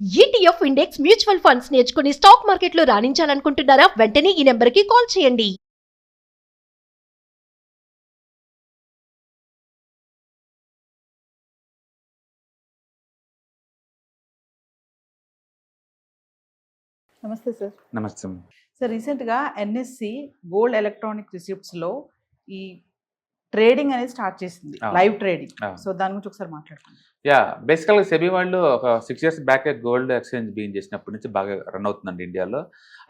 ETF index mutual funds నేర్చుకుని stock మార్కెట్లో రాణించాలనుకుంటున్నారా? వెంటనే ఈ నెంబర్కి కాల్ చేయండి. నమస్తే సార్. నమస్తే. సార్, రీసెంట్గా ఎన్ఎస్సి గోల్డ్ ఎలక్ట్రానిక్ రిసిప్ట్స్లో ఈ ట్రేడింగ్ అనేది స్టార్ట్ చేసింది, లైవ్ ట్రేడింగ్. సో దాని గురించి ఒకసారి మాట్లాడుకుందాం. బేసికల్గా సెబీ వాళ్ళు ఒక 6 years back gold exchange begin చేసినప్పటి నుంచి బాగా రన్ అవుతుందండి ఇండియాలో.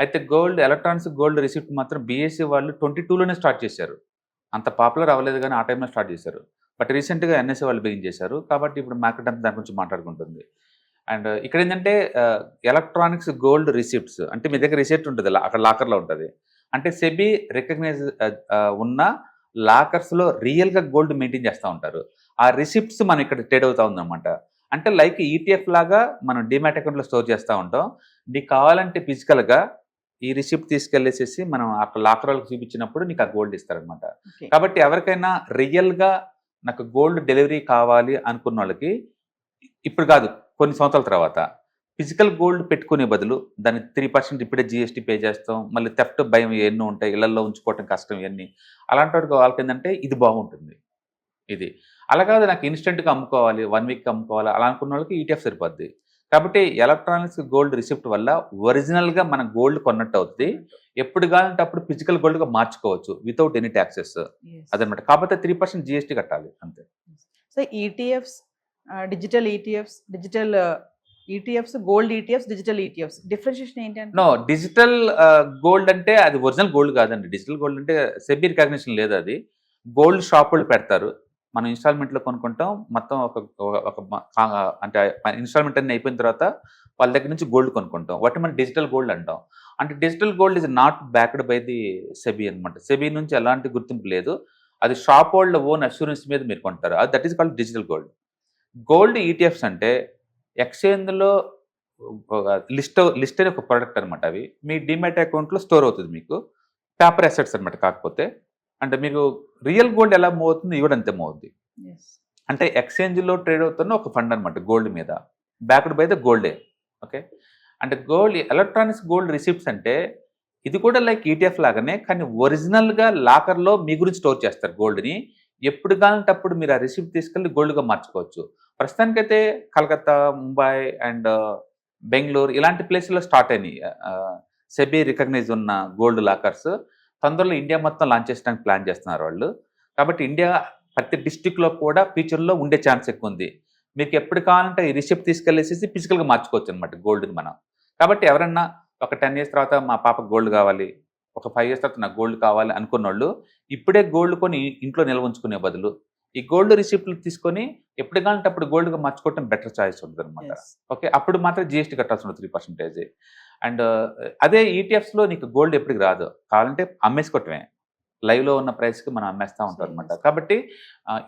అయితే గోల్డ్ ఎలక్ట్రానిక్స్ గోల్డ్ రిసిప్ట్ మాత్రం బీఎస్సీ వాళ్ళు 22లోనే స్టార్ట్ చేశారు. అంత పాపులర్ అవ్వలేదు కానీ ఆ టైంలో స్టార్ట్ చేశారు. బట్ రీసెంట్గా ఎన్ఎస్సీ వాళ్ళు బిగిన్ చేశారు కాబట్టి ఇప్పుడు మార్కెట్ అంతా దాని గురించి మాట్లాడుకుంటుంది. అండ్ ఇక్కడ ఏంటంటే ఎలక్ట్రానిక్స్ గోల్డ్ రిసిప్ట్స్ అంటే మీ దగ్గర రిసిప్ట్ ఉంటుంది, అక్కడ లాకర్లో ఉంటుంది. అంటే సెబీ రికగ్నైజ్ ఉన్న లాకర్స్లో రియల్గా గోల్డ్ మెయింటైన్ చేస్తూ ఉంటారు. ఆ రిసిప్ట్స్ మనం ఇక్కడ ట్రేడ్ అవుతూ ఉందన్నమాట. అంటే లైక్ ఈటీఎఫ్ లాగా మనం డిమాట్ అకౌంట్లో స్టోర్ చేస్తూ ఉంటాం. నీకు కావాలంటే ఫిజికల్గా ఈ రిసిప్ట్ తీసుకెళ్ళేసేసి మనం అక్కడ లాకర్ వాళ్ళకి చూపించినప్పుడు నీకు ఆ గోల్డ్ ఇస్తారనమాట. కాబట్టి ఎవరికైనా రియల్గా నాకు గోల్డ్ డెలివరీ కావాలి అనుకున్న వాళ్ళకి ఇప్పుడు కాదు, కొన్ని సంవత్సరాల తర్వాత ఫిజికల్ గోల్డ్ పెట్టుకునే బదులు దాన్ని 3% ఇప్పుడే జిఎస్టీ పే చేస్తాం, మళ్ళీ థెఫ్ట్ భయం ఎన్నో ఉంటాయి, ఇళ్లలో ఉంచుకోవటం కష్టం, ఇవన్నీ అలాంటి వాటికి వాళ్ళకి ఏంటంటే ఇది బాగుంటుంది. ఇది అలా కాదు, నాకు ఇన్స్టెంట్గా అమ్ముకోవాలి, 1 week అమ్ముకోవాలి అలా అనుకున్న వాళ్ళకి ఈటీఎఫ్ సరిపోద్ది. కాబట్టి ఎలక్ట్రానిక్స్ గోల్డ్ రిసిప్ట్ వల్ల ఒరిజినల్గా మన గోల్డ్ కొన్నట్టు అవుతుంది. ఎప్పుడు కావాలంటే అప్పుడు ఫిజికల్ గోల్డ్గా మార్చుకోవచ్చు వితౌట్ ఎనీ ట్యాక్సెస్ అదనమాట. కాకపోతే 3% జిఎస్టీ కట్టాలి అంతే. So ETFs, digital ETFs, gold ETFs, digital ETFs differentiation ఏంటంటే? నో, డిజిటల్ గోల్డ్ అంటే అది ఒరిజినల్ గోల్డ్ కాదండి. డిజిటల్ గోల్డ్ అంటే సెబీ రికగ్నిషన్ లేదు. అది గోల్డ్ షాపులు పెడతారు, మనం ఇన్స్టాల్మెంట్లో కొనుక్కుంటాం. మొత్తం అంటే ఇన్స్టాల్మెంట్ అన్ని అయిపోయిన తర్వాత వాళ్ళ దగ్గర నుంచి గోల్డ్ కొనుక్కుంటాం. వాటి మనం డిజిటల్ గోల్డ్ అంటాం. అంటే digital gold is not backed by the SEBI అనమాట. సెబీ నుంచి ఎలాంటి గుర్తింపు లేదు. అది షాప్ వాళ్ళ ఓన్ అష్యూరెన్స్ మీద మీరు కొంటారు, అది that is called digital gold. Gold ETFs అంటే ఎక్స్చేంజ్లో లిస్ట్ అనే ఒక ప్రోడక్ట్ అనమాట. అవి మీ డిమాట్ అకౌంట్లో స్టోర్ అవుతుంది, మీకు పేపర్ అసెట్స్ అనమాట. కాకపోతే అంటే మీకు రియల్ గోల్డ్ ఎలా మూవ్ అవుతుంది, ఇవి కూడా అంతే మూవ్ అవుతుంది. అంటే ఎక్స్చేంజ్లో ట్రేడ్ అవుతున్న ఒక ఫండ్ అనమాట గోల్డ్ మీద, బ్యాక్డ్ బై ద గోల్డే. ఓకే, అంటే గోల్డ్ ఎలక్ట్రానిక్స్ గోల్డ్ రిసిప్ట్స్ అంటే ఇది కూడా లైక్ ఈటీఎఫ్ లాగానే, కానీ ఒరిజినల్గా లాకర్లో మీ గురించి స్టోర్ చేస్తారు గోల్డ్ని. ఎప్పుడు కావాలంటే అప్పుడు మీరు ఆ రిసిప్ట్ తీసుకెళ్ళి గోల్డ్గా మార్చుకోవచ్చు. ప్రస్తుతానికైతే కలకత్తా, ముంబై అండ్ బెంగళూరు ఇలాంటి ప్లేస్లో స్టార్ట్ అయినాయి సెబీ రికగ్నైజ్ ఉన్న గోల్డ్ లాకర్స్. తొందరలో ఇండియా మొత్తం లాంచ్ చేయడానికి ప్లాన్ చేస్తున్నారు వాళ్ళు. కాబట్టి ఇండియా ప్రతి డిస్టిక్లో కూడా ఫ్యూచర్లో ఉండే ఛాన్స్ ఎక్కువ ఉంది. మీకు ఎప్పుడు కావాలంటే ఈ రిసిప్ట్ తీసుకెళ్ళేసి ఫిజికల్గా మార్చుకోవచ్చు అనమాట గోల్డ్ని మనం. కాబట్టి ఎవరన్నా ఒక 10 years తర్వాత మా పాపకు గోల్డ్ కావాలి, ఒక 5 years తర్వాత నాకు గోల్డ్ కావాలి అనుకున్న వాళ్ళు ఇప్పుడే గోల్డ్ కొని ఇంట్లో నిల్వ ఉంచుకునే బదులు ఈ గోల్డ్ రిసిప్ట్లు తీసుకొని ఎప్పుడు కావాలంటే అప్పుడు గోల్డ్గా మార్చుకోవటం బెటర్ చాయిస్ ఉంటుంది అనమాట. ఓకే, అప్పుడు మాత్రం జిఎస్టీ కట్టాల్సి ఉంటుంది 3%. అండ్ అదే ఈటీఎఫ్స్లో నీకు గోల్డ్ ఎప్పటికి రాదు, కావాలంటే అమ్మేసుకోవటమే, లైవ్లో ఉన్న ప్రైస్కి మనం అమ్మేస్తూ ఉంటాం అనమాట. కాబట్టి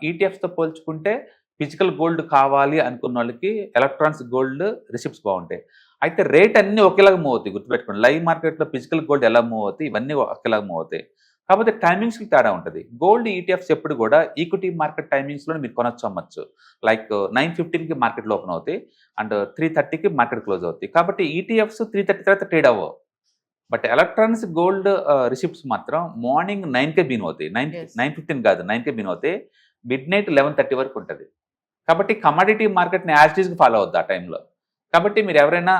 ఈటీఎఫ్స్తో పోల్చుకుంటే ఫిజికల్ గోల్డ్ కావాలి అనుకున్న వాళ్ళకి ఎలక్ట్రానిక్స్ గోల్డ్ రిసిప్ట్స్ బాగుంటాయి. అయితే రేట్ అన్నీ ఒకేలాగా మూవ్ అవుతాయి, గుర్తుపెట్టుకోండి. లైవ్ మార్కెట్లో ఫిజికల్ గోల్డ్ ఎలా మూవ్ అవుతాయి, ఇవన్నీ ఒకేలాగా మూవ్ అవుతాయి. కాకపోతే టైమింగ్స్కి తేడా ఉంటుంది. గోల్డ్ ఈటీఎఫ్స్ ఎప్పుడు కూడా ఈక్విటీ మార్కెట్ టైమింగ్స్లో మీరు కొనొచ్చు, అమ్మచ్చు. లైక్ 9:15కి మార్కెట్లో ఓపెన్ అవుతాయి అండ్ 3:30కి మార్కెట్ క్లోజ్ అవుతాయి. కాబట్టి ఈటీఎఫ్స్ 3:30 తర్వాత ట్రేడ్ అవ్వవు. బట్ ఎలక్ట్రానిక్స్ గోల్డ్ రిసిప్ట్స్ మాత్రం మార్నింగ్ 9కే బిన్ అవుతాయి. 9:15 కాదు, 9కే బిన్ అవుతాయి. midnight 11:30 వరకు ఉంటుంది. కాబట్టి కమాడిటీ మార్కెట్ని యాజ్ టీజ్కి ఫాలో అవుద్ది ఆ టైంలో. కాబట్టి మీరు ఎవరైనా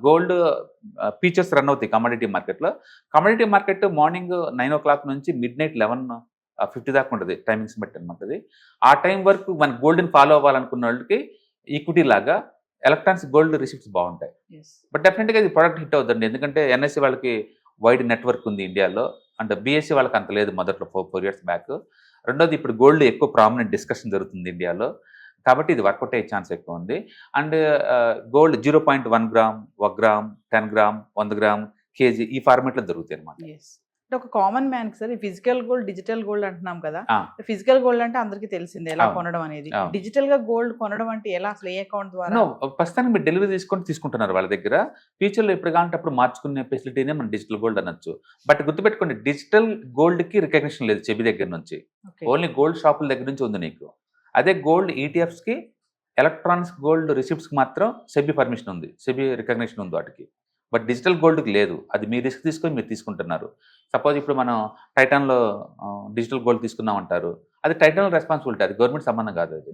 గోల్డ్ ఫీచర్స్ రన్ అవుతాయి కమాడిటీ మార్కెట్లో. కమాడిటీ మార్కెట్ మార్నింగ్ 9 o'clock నుంచి midnight 11:50 దాకా ఉంటుంది, టైమింగ్స్ బట్టి అనమాట. ఆ టైం వరకు మన గోల్డ్ని ఫాలో అవ్వాలనుకున్న వాళ్ళకి ఈక్విటీ లాగా ఎలక్ట్రానిక్స్ గోల్డ్ రిసిప్ట్స్ బాగుంటాయి. బట్ డెఫినెట్గా ఇది ప్రోడక్ట్ హిట్ అవుతుంది, ఎందుకంటే ఎన్ఎస్సీ వాళ్ళకి వైడ్ నెట్వర్క్ ఉంది ఇండియాలో, అంటే బీఎస్సీ వాళ్ళకి అంత లేదు మొదట్లో 4 years బ్యాక్. రెండోది ఇప్పుడు గోల్డ్ ఎక్కువ ప్రామినెంట్ డిస్కషన్ జరుగుతుంది ఇండియాలో, కాబట్టి ఇది వర్కౌట్ అయ్యే ఛాన్స్ ఎక్కువ ఉంది. And gold 0.1 gram, 1 gram, 10 gram, 100 gram, KG ఈ ఫార్మేట్లో దొరుకుతాయి అనమాట. అంటే ఒక కామన్ మ్యాన్ సార్, ఈ ఫిజికల్ గోల్డ్, డిజిటల్ గోల్డ్ అంటున్నాం కదా. ఫిజికల్ గోల్డ్ అంటే అందరికీ తెలిసిందే ఎలా కొనడం అనేది. డిజిటల్ గా గోల్డ్ కొనడం అంటే ఎలా, అసలు ఏ అకౌంట్ ద్వారా? ప్రస్తుతానికి మీరు డెలివరీ తీసుకుంటున్నారు వాళ్ళ దగ్గర. ఫ్యూచర్లో ఎప్పుడు కావాలంటే అప్పుడు మార్చుకునే ఫెసిలిటీనే మనం డిజిటల్ గోల్డ్ అనొచ్చు. బట్ గుర్తుపెట్టుకోండి, డిజిటల్ గోల్డ్ కి రికగ్నిషన్ లేదు సెబీ దగ్గర నుంచి, ఓన్లీ గోల్డ్ షాపుల దగ్గర నుంచి ఉంది నీకు. అదే గోల్డ్ ఈటీఎఫ్స్కి ఎలక్ట్రానిక్స్ గోల్డ్ రిసిప్ట్స్కి మాత్రం సెబీ పర్మిషన్ ఉంది, సెబీ రికగ్నిషన్ ఉంది వాటికి. బట్ డిజిటల్ గోల్డ్కి లేదు. అది మీ రిస్క్ తీసుకొని మీరు తీసుకుంటున్నారు. సపోజ్ ఇప్పుడు మనం టైటాన్లో డిజిటల్ గోల్డ్ తీసుకున్నాం అంటారు, అది టైటాన్ రెస్పాన్సిబిలిటీ, అది గవర్నమెంట్ సంబంధం కాదు. అది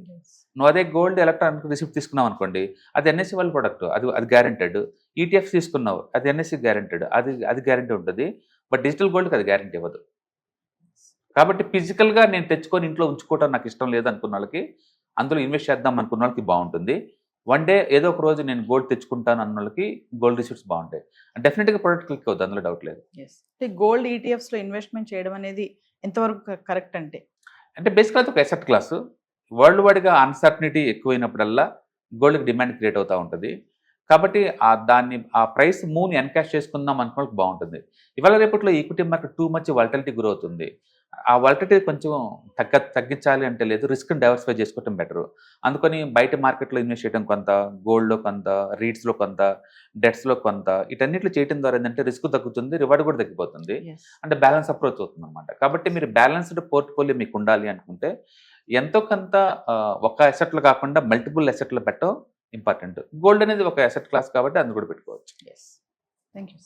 నువ్వు అదే గోల్డ్ ఎలక్ట్రానిక్ రిసిప్ట్ తీసుకున్నావు అనుకోండి, అది ఎన్ఎస్సి వాళ్ళ ప్రొడక్ట్, అది గ్యారెంటెడ్. ఈటీఎఫ్స్ తీసుకున్నావు, అది ఎన్ఎస్సి గ్యారెంటెడ్, అది గ్యారెంటీ ఉంటుంది. బట్ డిజిటల్ గోల్డ్కి అది గ్యారెంటీ ఇవ్వదు. కాబట్టి ఫిజికల్గా నేను తెచ్చుకొని ఇంట్లో ఉంచుకోవడం నాకు ఇష్టం లేదు అనుకున్న వాళ్ళకి, అందులో ఇన్వెస్ట్ చేద్దాం అనుకున్న వాళ్ళకి బాగుంటుంది. వన్ డే ఏదో ఒక రోజు నేను గోల్డ్ తెచ్చుకుంటాను అన్న వాళ్ళకి గోల్డ్ రిసిప్ట్స్ బాగుంటాయి. డెఫినెట్గా ప్రొడక్ట్ క్లిక్ అవుతుంది, అందులో డౌట్ లేదు. గోల్డ్ ఈటీఎఫ్స్ లో ఇన్వెస్ట్మెంట్ చేయడం అనేది ఎంతవరకు కరెక్ట్ అంటే బేసిక్గా ఒక ఎసెట్ క్లాసు. వరల్డ్ వైడ్గా అన్సర్టనిటీ ఎక్కువైనప్పుడల్లా గోల్డ్కి డిమాండ్ క్రియేట్ అవుతూ ఉంటుంది. కాబట్టి ఆ ప్రైస్ మూవ్ని ఎన్కాష్ చేసుకుందాం అనుకోవడానికి బాగుంటుంది. ఇవాళ రేపట్లో equity market too much volatility grow అవుతుంది. ఆ వాలటిలిటీ కొంచెం తగ్గించాలి అంటే లేదు, రిస్క్ని డైవర్సిఫై చేసుకోవడం బెటర్. అందుకని బయట మార్కెట్లో ఇన్వెస్ట్ చేయడం కొంత, గోల్డ్లో కొంత, రీట్స్లో కొంత, డెట్స్లో కొంత, ఇటన్నిటిలో చేయడం ద్వారా ఏంటంటే రిస్క్ తగ్గుతుంది, రివార్డ్ కూడా తగ్గిపోతుంది. అంటే బ్యాలెన్స్ అప్రోచ్ అవుతుంది అనమాట. కాబట్టి మీరు బ్యాలెన్స్డ్ పోర్ట్ఫోలియో మీకు ఉండాలి అనుకుంటే ఎంతో కొంత ఒక అసెట్లు కాకుండా మల్టిపుల్ అసెట్లు పెట్టడం ఇంపార్టెంట్. గోల్డ్ అనేది ఒక అసెట్ క్లాస్ కాబట్టి అందులో కూడా పెట్టుకోవచ్చు. Thank you.